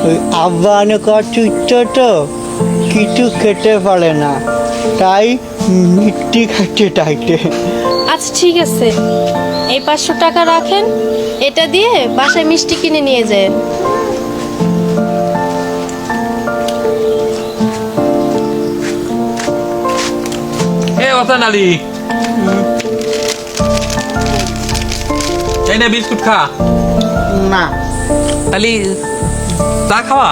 ওই আব্বা অনেক অসুস্থ তো কিছু খেতে পারে না, তাই মিষ্টি খাচ্ছে চাইতে। আচ্ছা ঠিক আছে, এই 500 টাকা রাখেন, এটা দিয়ে বাসায় মিষ্টি কিনে নিয়ে যান। ওসান আলী, এই না বিস্কুট খা। না তাহলে চা খাওয়া,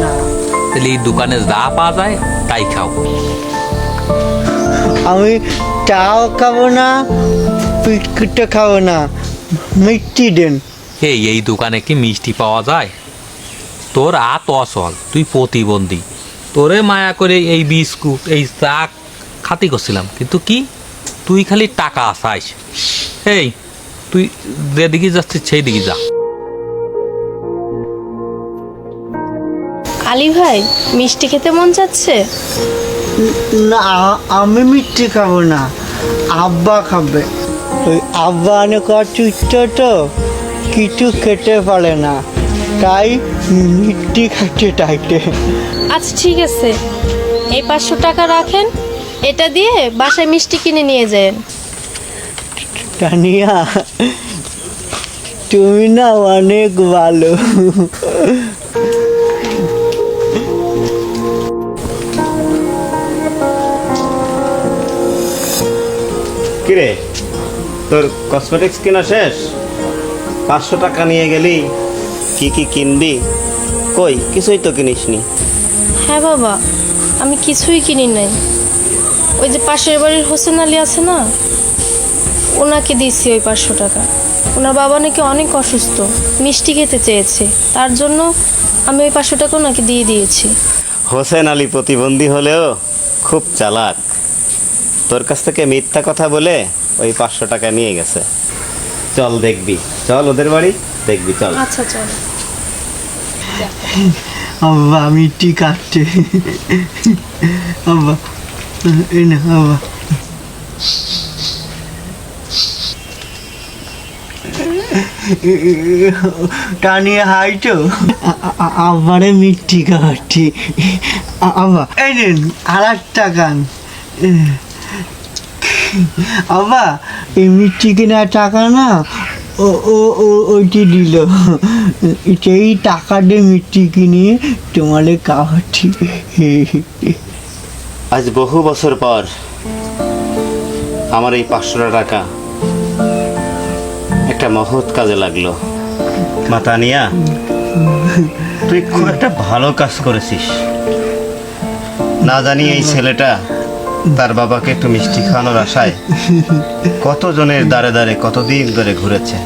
না, তাহলে এই দোকানে যা পাওয়া যায় তাই খাও। আমি চাও খাবো না, বিস্কুটও খাবো না, মিষ্টি দেন। এই দোকানে কি মিষ্টি পাওয়া যায়? তোর আত অচল, তুই প্রতিবন্ধী, তোরে মায়া করে এই বিস্কুট এই চা খাতি করছিলাম, কিন্তু কি তুই খালি টাকা চাইস। এই তুই যেদিকে যাচ্ছিস সেই দিকে যা। আলী ভাই, মিষ্টি খেতে মন চাচ্ছে? না, আমি মিষ্টি খাবো না, আব্বা খাবে। ওই আব্বা অনেক অসুস্থ তো কিছু খেতে পারে না, তাই মিষ্টি খাচ্ছে চাইতে। আচ্ছা ঠিক আছে, এই 500 টাকা রাখেন, এটা দিয়ে বাসায় মিষ্টি কিনে নিয়ে যান। তানিয়া, তুমি না অনেক ভালো। কিরে, তোর কসমেটিক্স কেনা শেষ? 500 টাকা নিয়ে গেলি, কি কি কিনবি? কই কিছুই তো কিনিসনি। হ্যাঁ বাবা, আমি কিছুই কিনি নাই। ওই যে পাশের বাড়ির হোসেন আলী আছে না, ওনাকে দিয়েছি ওই 500 টাকা। ওনার বাবা নাকি অনেক অসুস্থ, মিষ্টি খেতে চেয়েছে, তার জন্য আমি ওই 500 টাকা ওনাকে দিয়ে দিয়েছি। হোসেন আলী প্রতিবন্ধী হলেও খুব চালাক, তোর কাছ থেকে মিথ্যা কথা বলে ওই 500 টাকা নিয়ে গেছে। চল দেখবি, চল ওদের বাড়ি দেখবি, চল। আচ্ছা চল। আব্বা মিষ্টি খাচ্ছে। আব্বা এই না আব্বা। টানিয়ে হাইটো আব্বারে মিষ্টি খাওয়াচ্ছি। আব্বা এই নিন আর একটা গান। আব্বা এই মিষ্টি কেনার টাকা না ও ও ও ওইটি দিল, সেই টাকা দিয়ে মিষ্টি কিনে তোমারে খাওয়াচ্ছি। আজ বহু বছর পর আমার এই 500 টাকা একটা মহৎ কাজে লাগলো। মাতানিয়া, তুই খুব একটা ভালো কাজ করেছিস। না জানি এই ছেলেটা তার বাবাকে একটু মিষ্টি খাওয়ানোর আশায় কতজনের দ্বারে দ্বারে কতদিন ধরে ঘুরেছে।